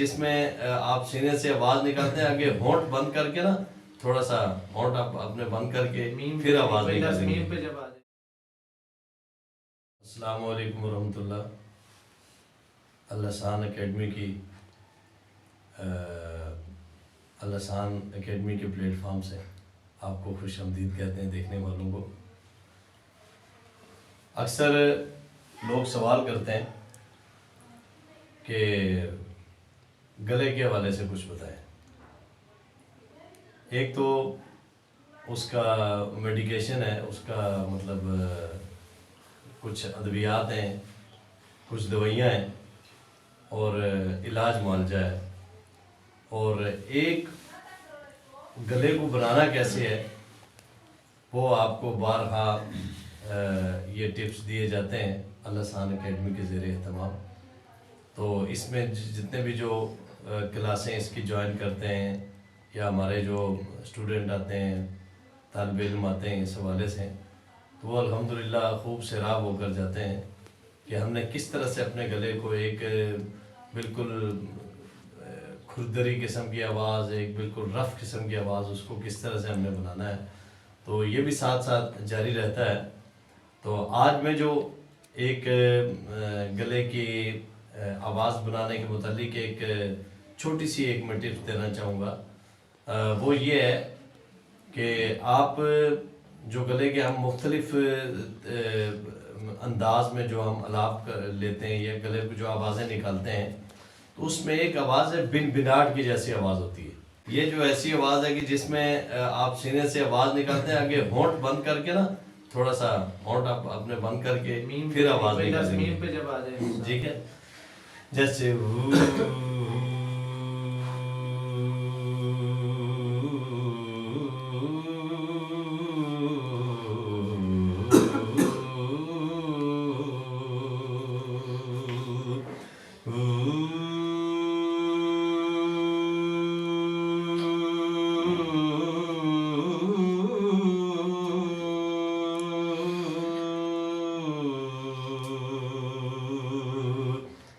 جس میں آپ سینے سے آواز نکالتے ہیں، آگے ہونٹ بند کر کے نا، تھوڑا سا ہونٹ آپ اپنے بند کر کے پھر آواز نکالیں گے۔ السلام علیکم ورحمۃ اللہ۔ اللسان اکیڈمی کی اللسان اکیڈمی کے پلیٹ فارم سے آپ کو خوش آمدید کہتے ہیں دیکھنے والوں کو۔ اکثر لوگ سوال کرتے ہیں کہ گلے کے حوالے سے کچھ بتائیں۔ ایک تو اس کا میڈیکیشن ہے، اس کا مطلب کچھ ادویات ہیں، کچھ دوائیاں ہیں اور علاج معالجہ ہے، اور ایک گلے کو بنانا کیسے ہے وہ آپ کو بارہا یہ ٹپس دیے جاتے ہیں اللسان اکیڈمی کے زیر اہتمام۔ تو اس میں جتنے بھی جو کلاسیں اس کی جوائن کرتے ہیں یا ہمارے جو اسٹوڈنٹ آتے ہیں، طالب علم آتے ہیں اس حوالے سے، تو وہ الحمدللہ خوب سیراب ہو کر جاتے ہیں کہ ہم نے کس طرح سے اپنے گلے کو ایک بالکل کھردری قسم کی آواز، ایک بالکل رف قسم کی آواز، اس کو کس طرح سے ہم نے بنانا ہے۔ تو یہ بھی ساتھ ساتھ جاری رہتا ہے۔ تو آج میں جو ایک گلے کی آواز بنانے کے متعلق ایک چھوٹی سی ایک میں ٹپس دینا چاہوں گا، وہ یہ ہے کہ آپ جو گلے کے ہم مختلف انداز میں جو ہم الاپ لیتے ہیں یا گلے کو جو آوازیں نکالتے ہیں، تو اس میں ایک آواز ہے بن بناٹ کی جیسی آواز ہوتی ہے۔ یہ جو ایسی آواز ہے کہ جس میں آپ سینے سے آواز نکالتے ہیں، آگے ہونٹ بند کر کے نا، تھوڑا سا ہونٹ آپ اپنے بند کر کے پھر آواز نکالیں گے، ٹھیک ہے؟ جیسے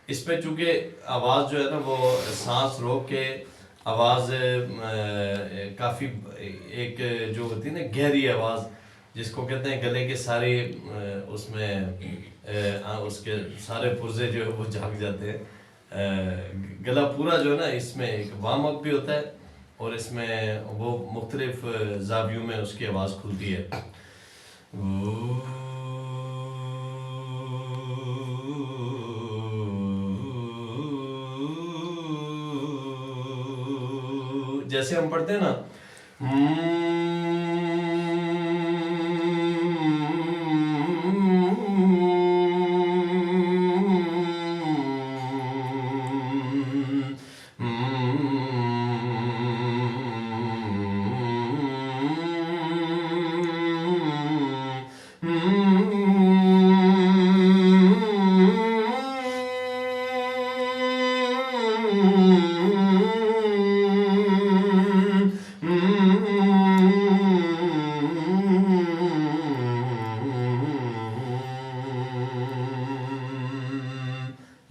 اس میں چونکہ آواز جو ہے نا وہ سانس روک کے آواز کافی ایک جو ہوتی ہے نا گہری آواز، جس کو کہتے ہیں گلے کے سارے اس میں اس کے سارے پرزے جو ہے وہ جھاگ جاتے ہیں۔ گلا پورا جو ہے نا اس میں ایک وارم اپ بھی ہوتا ہے، اور اس میں وہ مختلف زاویوں میں اس کی آواز کھلتی ہے۔ جیسے ہم پڑھتے ہیں نا،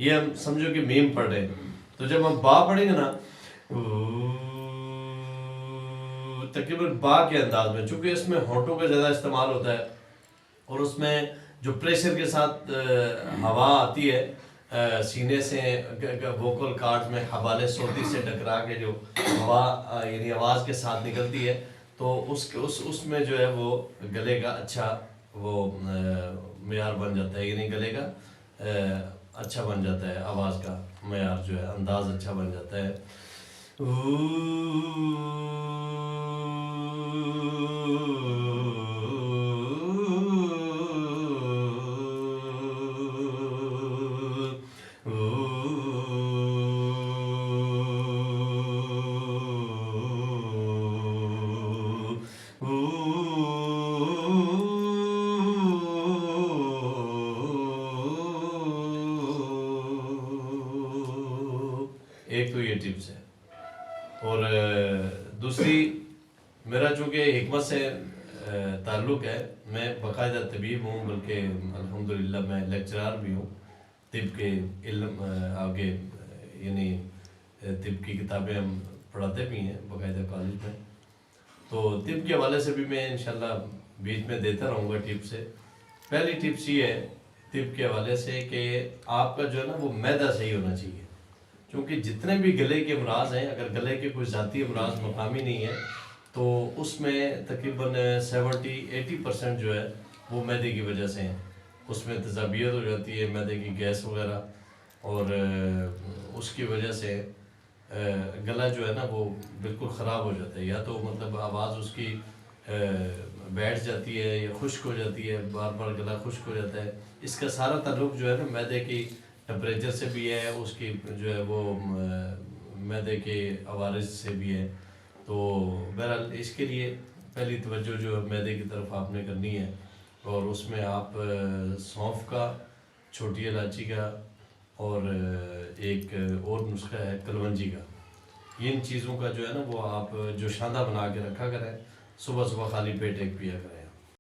یہ ہم سمجھو کہ میم پڑھ رہے ہیں، تو جب ہم با پڑھیں گے نا تقریباً با کے انداز میں، چونکہ اس میں ہونٹوں کا زیادہ استعمال ہوتا ہے، اور اس میں جو پریشر کے ساتھ ہوا آتی ہے سینے سے ووکل کارڈ میں حوالے صوتی سے ٹکرا کے جو ہوا یعنی آواز کے ساتھ نکلتی ہے، تو اس میں جو ہے وہ گلے کا اچھا وہ معیار بن جاتا ہے، یعنی گلے کا اچھا بن جاتا ہے، آواز کا معیار جو ہے انداز اچھا بن جاتا ہے۔ ایک تو یہ ٹپس ہے، اور دوسری میرا چونکہ حکمت سے تعلق ہے، میں باقاعدہ طبیب ہوں، بلکہ الحمدللہ میں لیکچرار بھی ہوں، طب کے علم آگے یعنی طب کی کتابیں ہم پڑھاتے بھی ہیں باقاعدہ کالج میں. تو طب کے حوالے سے بھی میں انشاءاللہ بیچ میں دیتا رہوں گا ٹپ سے. پہلی ٹپس یہ ہے طب کے حوالے سے کہ آپ کا جو ہے نا وہ معدہ صحیح ہونا چاہیے. کیونکہ جتنے بھی گلے کے امراض ہیں، اگر گلے کے کوئی ذاتی امراض مقامی نہیں ہے تو اس میں تقریباً 70-80% جو ہے وہ معدے کی وجہ سے ہیں. اس میں تیزابیت ہو جاتی ہے، معدے کی گیس وغیرہ، اور اس کی وجہ سے گلا جو ہے نا وہ بالکل خراب ہو جاتا ہے. یا تو مطلب آواز اس کی بیٹھ جاتی ہے یا خشک ہو جاتی ہے، بار بار گلا خشک ہو جاتا ہے. اس کا سارا تعلق جو ہے نا معدے کی ٹمپریچر سے بھی ہے، اس کی جو ہے وہ معدے کے عوارض سے بھی ہے. تو بہرحال اس کے لیے پہلی توجہ جو ہے معدے کی طرف آپ نے کرنی ہے، اور اس میں آپ سونف کا، چھوٹی الائچی کا، اور ایک اور نسخہ ہے کلونجی کا. ان چیزوں کا جو ہے نا وہ آپ جوشاندہ بنا کے رکھا کریں، صبح صبح خالی پیٹ ایک پیا کریں.